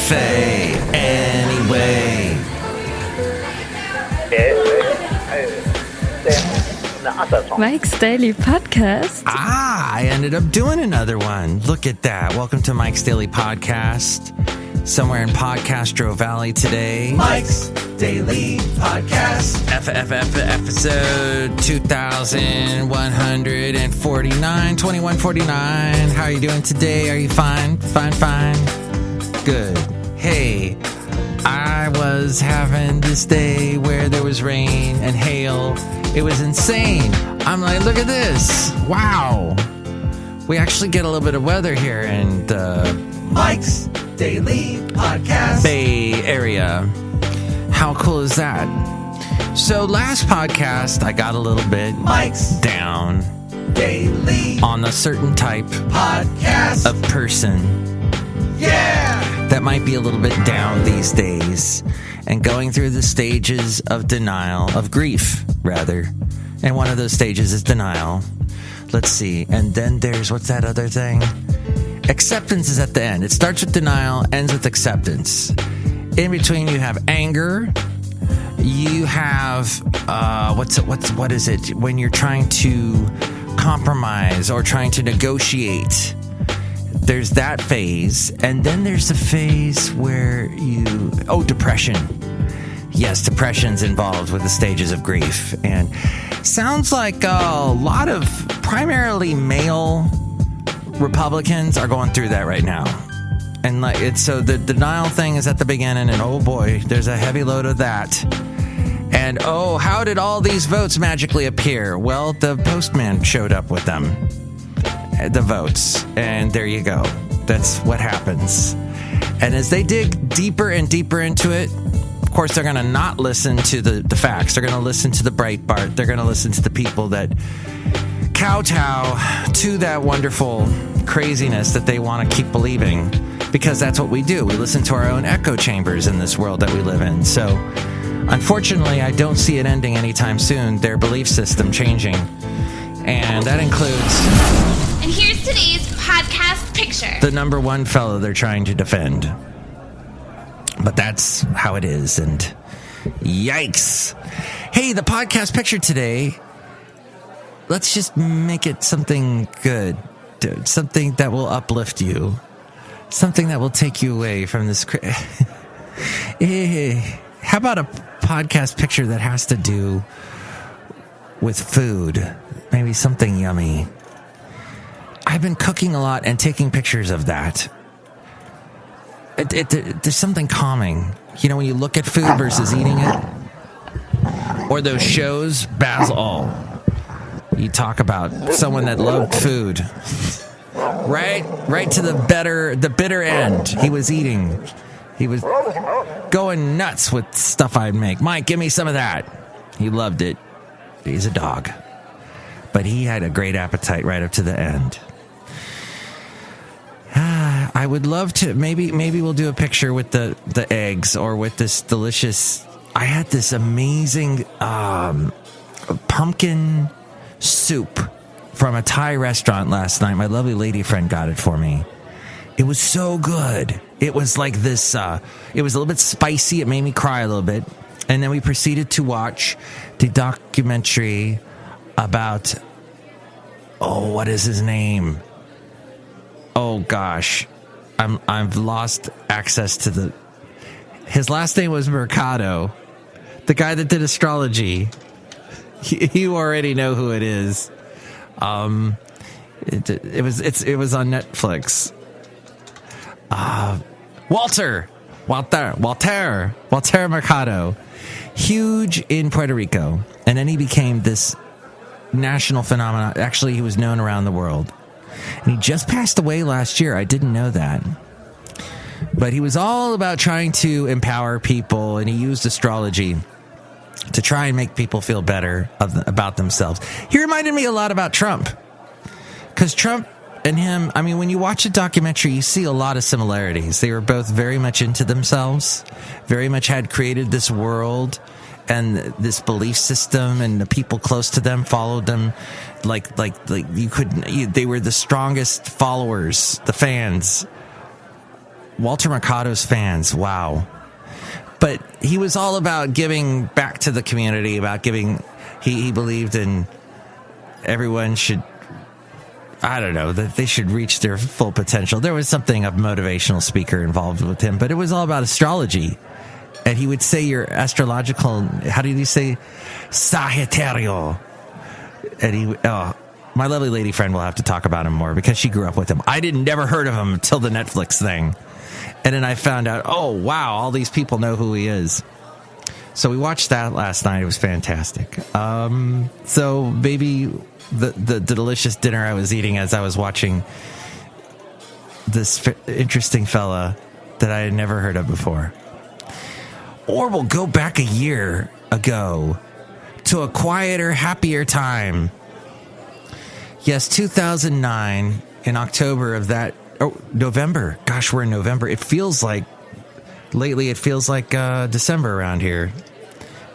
cafe anyway. Mike's Daily Podcast. I ended up doing another one. Look at that. Welcome to Mike's Daily Podcast. Somewhere in Podcastro Valley today. Mike's Daily Podcast. Episode 2149. 2149. How are you doing today? Are you fine? Fine. Good. Hey, I was having this day where there was rain and hail. It was insane. I'm like, look at this. Wow. We actually get a little bit of weather here in the Mike's Daily Podcast Bay Area. How cool is that? So last podcast, I got a little bit Mike's down Daily on a certain type Podcast of person. Yeah! That might be a little bit down these days and going through the stages of denial, of grief, rather. And one of those stages is denial. Let's see. And then there's, what's that other thing? Acceptance is at the end. It starts with denial, ends with acceptance. In between, you have anger. You have, what is it? When you're trying to compromise or trying to negotiate. There's that phase, and then there's the phase where depression. Yes, depression's involved with the stages of grief, and sounds like a lot of primarily male Republicans are going through that right now. And so the denial thing is at the beginning, and oh boy, there's a heavy load of that. And oh, how did all these votes magically appear? Well, the postman showed up with them. The votes, and there you go. That's what happens. And as they dig deeper and deeper into it, of course, they're going to not listen to the facts. They're going to listen to the Breitbart. They're going to listen to the people that kowtow to that wonderful craziness that they want to keep believing, because that's what we do. We listen to our own echo chambers in this world that we live in. So, unfortunately, I don't see it ending anytime soon, their belief system changing. And that includes... And here's today's podcast picture. The number one fellow they're trying to defend. But that's how it is, and yikes. Hey, the podcast picture today, let's just make it something good. Dude, something that will uplift you. Something that will take you away from this... How about a podcast picture that has to do with food? Maybe something yummy. I've been cooking a lot and taking pictures of that. There's something calming. You know, when you look at food versus eating it. Or those shows, Basil. You talk about someone that loved food. Right to the bitter end. He was eating. He was going nuts with stuff I'd make. Mike, give me some of that. He loved it. He's a dog. But he had a great appetite right up to the end. I would love to, maybe we'll do a picture with the eggs, or with this delicious, I had this amazing pumpkin soup from a Thai restaurant last night. My lovely lady friend got it for me. It was so good. It was like this, it was a little bit spicy. It made me cry a little bit. And then we proceeded to watch the documentary about, what is his name? Oh gosh, I've lost access to his last name was Mercado, the guy that did astrology. You already know who it is. It was on Netflix. Walter Mercado, huge in Puerto Rico, and then he became this national phenomenon. Actually, he was known around the world. And he just passed away last year. I didn't know that. But he was all about trying to empower people, and he used astrology to try and make people feel better about themselves. He reminded me a lot about Trump. Because Trump and him, I mean, when you watch a documentary, you see a lot of similarities. They were both very much into themselves, very much had created this world and this belief system, and the people close to them followed them like you couldn't. They were the strongest followers, the fans. Walter Mercado's fans. Wow. But he was all about giving back to the community, about giving. He believed in everyone should, I don't know, that they should reach their full potential. There was something of motivational speaker involved with him, but it was all about astrology. And he would say your astrological, how did he say? Sagittario. And my lovely lady friend will have to talk about him more because she grew up with him. I never heard of him until the Netflix thing. And then I found out, oh, wow, all these people know who he is. So we watched that last night. It was fantastic. So maybe the delicious dinner I was eating as I was watching this interesting fella that I had never heard of before. Or we'll go back a year ago to a quieter, happier time. Yes, 2009, in October of that, November. Gosh, we're in November. It feels like, lately it feels like December around here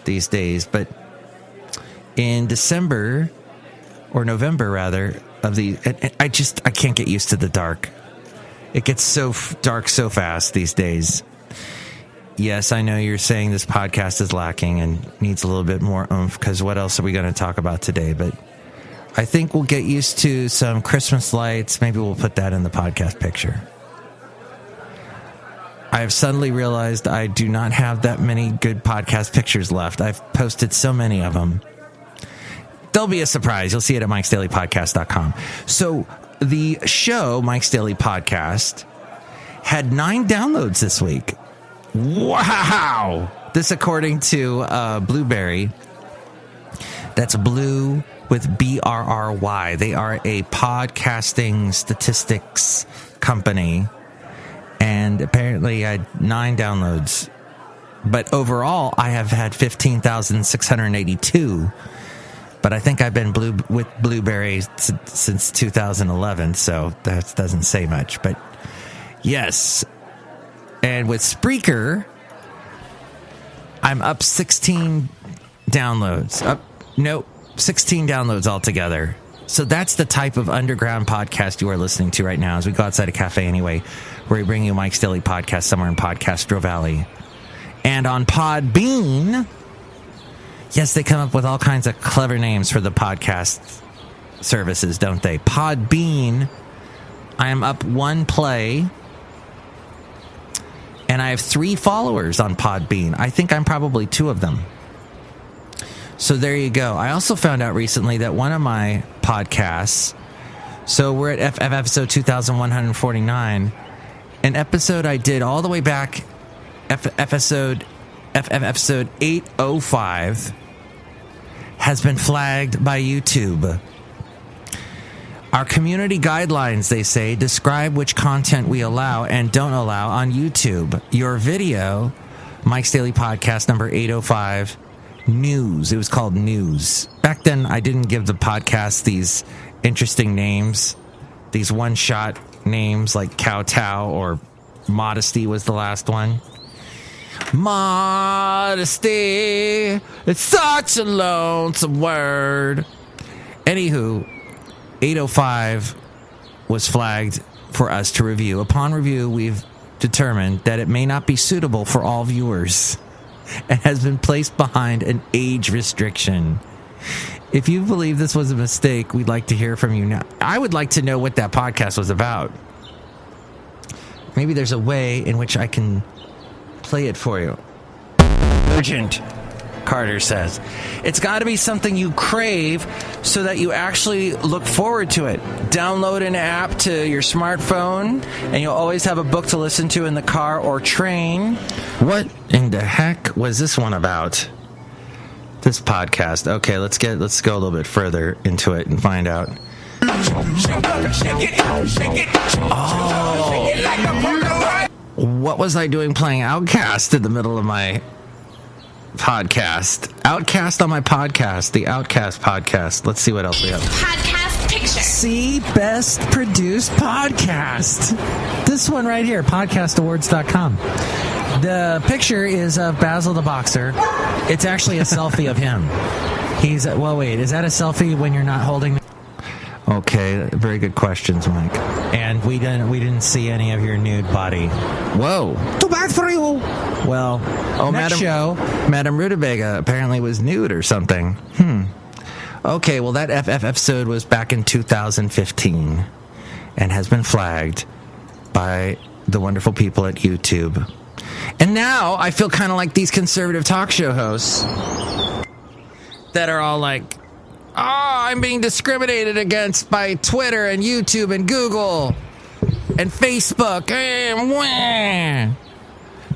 these days. But in December, or November rather, I can't get used to the dark. It gets so dark so fast these days. Yes, I know you're saying this podcast is lacking and needs a little bit more oomph, because what else are we going to talk about today? But I think we'll get used to some Christmas lights. Maybe we'll put that in the podcast picture. I have suddenly realized I do not have that many good podcast pictures left. I've posted so many of them. There'll be a surprise. You'll see it at MikesDailyPodcast.com. So the show, Mike's Daily Podcast, had 9 downloads this week. Wow! This according to Blueberry. That's Blue with BRRY. They are a podcasting statistics company. And apparently I had 9 downloads. But overall, I have had 15,682. But I think I've been with Blueberry since 2011, so that doesn't say much. But yes. And with Spreaker, I'm up 16 downloads. 16 downloads altogether. So that's the type of underground podcast you are listening to right now as we go outside a cafe anyway, where we bring you Mike's Daily Podcast somewhere in Podcastro Valley. And on Podbean, yes, they come up with all kinds of clever names for the podcast services, don't they? Podbean, I am up 1 play. And I have 3 followers on Podbean. I think I'm probably 2 of them. So there you go. I also found out recently that one of my podcasts, so we're at episode 2149, an episode I did all the way back, episode 805, has been flagged by YouTube. Our community guidelines, they say, describe which content we allow and don't allow on YouTube. Your video, Mike's Daily Podcast number 805, News. It was called News. Back then, I didn't give the podcast these interesting names, these one-shot names like Kowtow or Modesty was the last one. Modesty, it's such a lonesome word. Anywho, 805 was flagged for us to review. Upon review, we've determined that it may not be suitable for all viewers and has been placed behind an age restriction. If you believe this was a mistake, we'd like to hear from you now. I would like to know what that podcast was about. Maybe there's a way in which I can play it for you. Urgent, Carter says. It's got to be something you crave so that you actually look forward to it. Download an app to your smartphone and you'll always have a book to listen to in the car or train. What in the heck was this one about? This podcast. Okay, let's go a little bit further into it and find out. Oh. What was I doing playing Outcast in the middle of my podcast? Outcast on my podcast, the Outcast podcast. Let's see what else we have. Podcast picture. See, best produced podcast. This one right here, podcastawards.com. The picture is of Basil the Boxer. It's actually a selfie of him. Well, wait, is that a selfie when you're not holding? Okay, very good questions, Mike. And we didn't see any of your nude body. Whoa. Too bad for you. Well, Madame Rootabega apparently was nude or something. Okay, well, that FF episode was back in 2015 and has been flagged by the wonderful people at YouTube. And now I feel kind of like these conservative talk show hosts that are all like, I'm being discriminated against by Twitter and YouTube and Google and Facebook.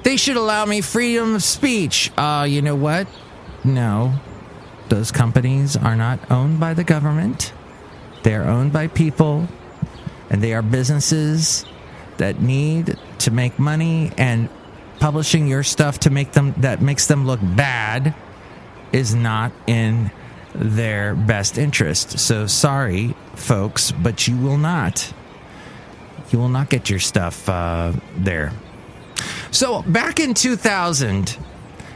They should allow me freedom of speech. You know what? No. Those companies are not owned by the government. They are owned by people, and they are businesses that need to make money, and publishing your stuff that makes them look bad is not in their best interest. So sorry, folks, but you will not get your stuff there. So back in 2000,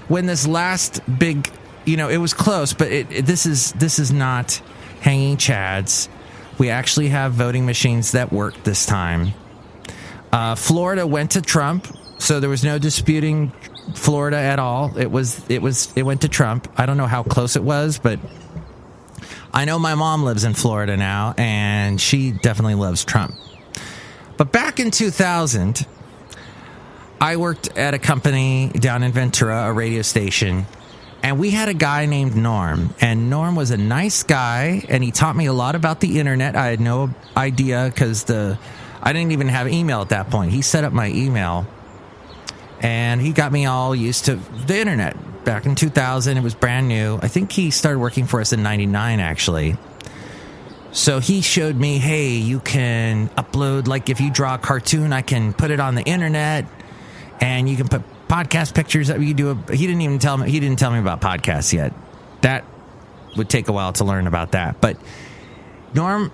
when this last big, it was close, but this is not hanging chads. We actually have voting machines that work this time. Florida went to Trump, so there was no disputing Florida at all. It went to Trump. I don't know how close it was, but I know my mom lives in Florida now, and she definitely loves Trump. But back in 2000, I worked at a company down in Ventura, a radio station, and we had a guy named Norm. And Norm was a nice guy, and he taught me a lot about the internet. I had no idea because I didn't even have email at that point. He set up my email, and he got me all used to the internet. Back in 2000, it was brand new. I think he started working for us in 99, actually. So he showed me, hey, you can upload, like if you draw a cartoon, I can put it on the internet, and you can put podcast pictures up. He didn't tell me about podcasts yet. That would take a while to learn about that. But Norm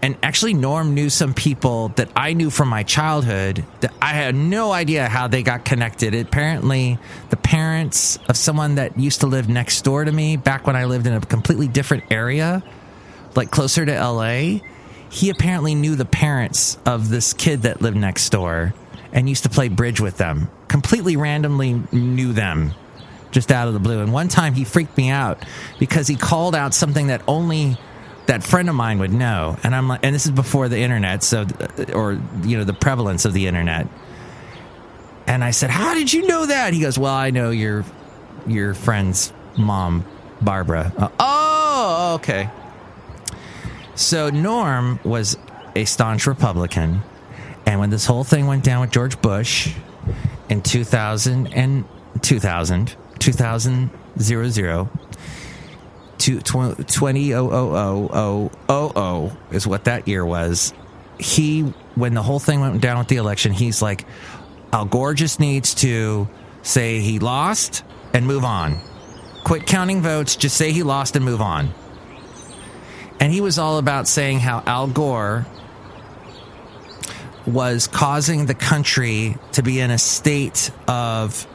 knew some people that I knew from my childhood that I had no idea how they got connected. Apparently, the parents of someone that used to live next door to me back when I lived in a completely different area, like closer to LA, he apparently knew the parents of this kid that lived next door and used to play bridge with them. Completely randomly knew them just out of the blue. And one time he freaked me out because he called out something that only that friend of mine would know. And I'm like, and this is before the internet, the prevalence of the internet. And I said, how did you know that? He goes, well, I know your friend's mom, Barbara. Oh, okay. So Norm was a staunch Republican. And when this whole thing went down with George Bush in 2000 is what that year was. When the whole thing went down with the election, he's like, Al Gore just needs to say he lost and move on. Quit counting votes, just say he lost and move on. And he was all about saying how Al Gore was causing the country to be in a state of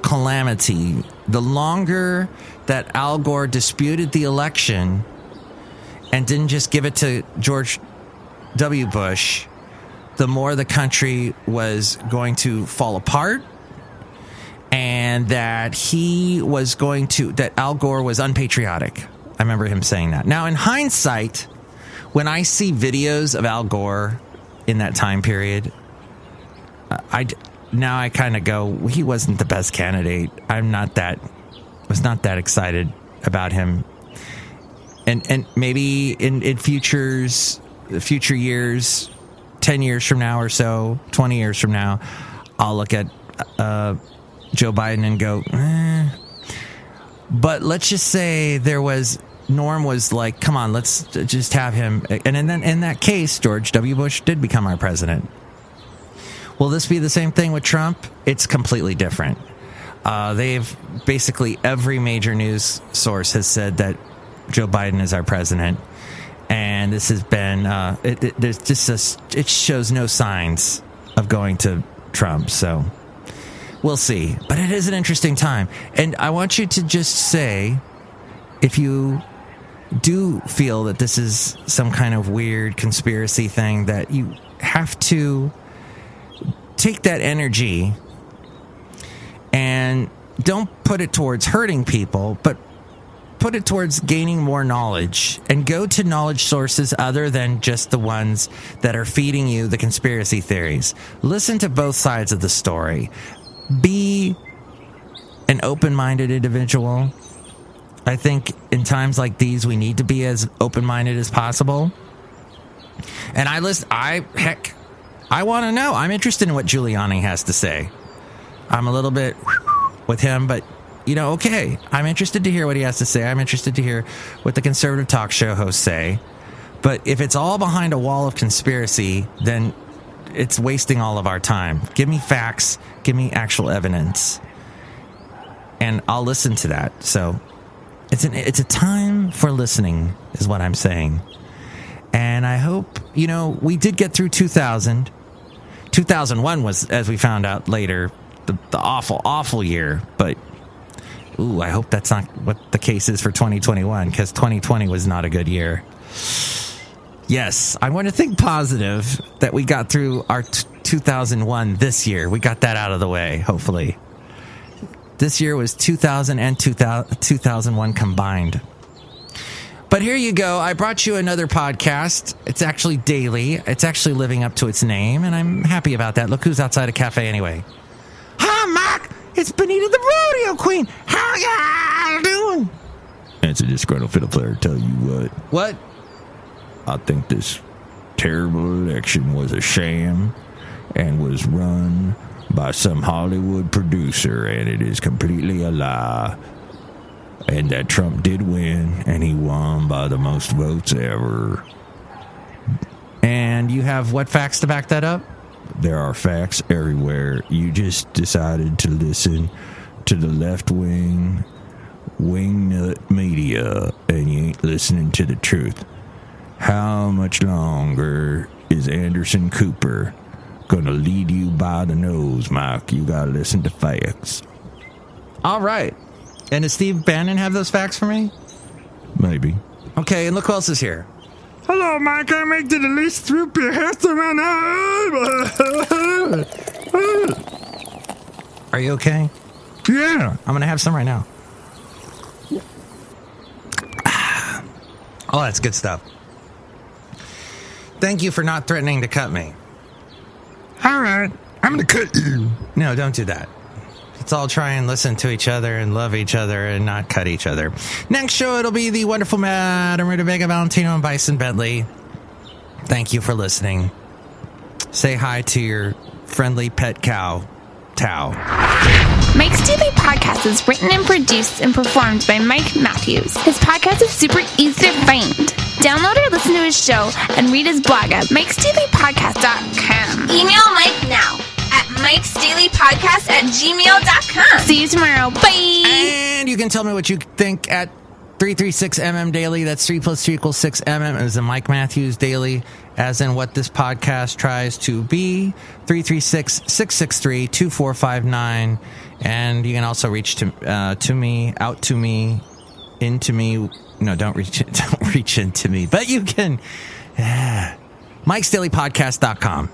calamity. The longer that Al Gore disputed the election and didn't just give it to George W. Bush, the more the country was going to fall apart, and that that Al Gore was unpatriotic. I remember him saying that. Now, in hindsight, when I see videos of Al Gore in that time period, I kind of go, he wasn't the best candidate. was not that excited about him. And maybe in future years, 10 years from now or so, 20 years from now, I'll look at Joe Biden and go, But let's just say Norm was like, come on, let's just have him. And then in that case, George W. Bush did become our president. Will this be the same thing with Trump? It's completely different. They've basically every major news source has said that Joe Biden is our president. And this has been, it shows no signs of going to Trump. So we'll see. But it is an interesting time. And I want you to just say, if you do feel that this is some kind of weird conspiracy thing, that you have to take that energy and don't put it towards hurting people, but put it towards gaining more knowledge, and go to knowledge sources other than just the ones that are feeding you the conspiracy theories. Listen to both sides of the story. Be an open-minded individual. I think in times like these, we need to be as open-minded as possible. And I want to know. I'm interested in what Giuliani has to say. I'm a little bit with him, but okay, I'm interested to hear what he has to say. I'm interested to hear what the conservative talk show hosts say. But if it's all behind a wall of conspiracy, then it's wasting all of our time. Give me facts. Give me actual evidence. And I'll listen to that. So it's a time for listening is what I'm saying. And I hope, we did get through 2000. 2001 was, as we found out later, the awful, awful year. But I hope that's not what the case is for 2021, because 2020 was not a good year. Yes, I want to think positive that we got through our 2001 this year. We got that out of the way, hopefully. This year was 2000 and 2001 combined. But here you go. I brought you another podcast. It's actually daily. It's actually living up to its name, and I'm happy about that. Look who's outside a cafe anyway. Hi, Mark. It's Benita the Rodeo Queen. How y'all doing? It's a disgruntled fiddle player. Tell you what. What? I think this terrible election was a sham and was run by some Hollywood producer, and it is completely a lie. And that Trump did win, and he won by the most votes ever. And you have what facts to back that up? There are facts everywhere. You just decided to listen to the left-wing wingnut media, and you ain't listening to the truth. How much longer is Anderson Cooper gonna lead you by the nose, Mike? You gotta listen to facts. All right. And does Steve Bannon have those facts for me? Maybe. Okay, and look who else is here. Hello, Mike. I make the least through your hair to my nose. Are you okay? Yeah. I'm going to have some right now. Oh, that's good stuff. Thank you for not threatening to cut me. All right. I'm going to cut you. No, don't do that. Let's all try and listen to each other and love each other and not cut each other. Next show, it'll be the wonderful Madame Rootabega, Valentino, and Bison Bentley. Thank you for listening. Say hi to your friendly pet cow, Tow. Mike's Daily Podcast is written and produced and performed by Mike Matthews. His podcast is super easy to find. Download or listen to his show and read his blog at MikesDailyPodcast.com. Email Mike now at MikesDailyPodcast@gmail.com. See you tomorrow. Bye. And you can tell me what you think at 336mm Daily. That's 3 + 3 = 6mm. Is the Mike Matthews Daily, as in what this podcast tries to be. 336-663-2459. And you can also reach to me, out to me, into me. No, don't reach into me. But you can. MikesDailyPodcast.com.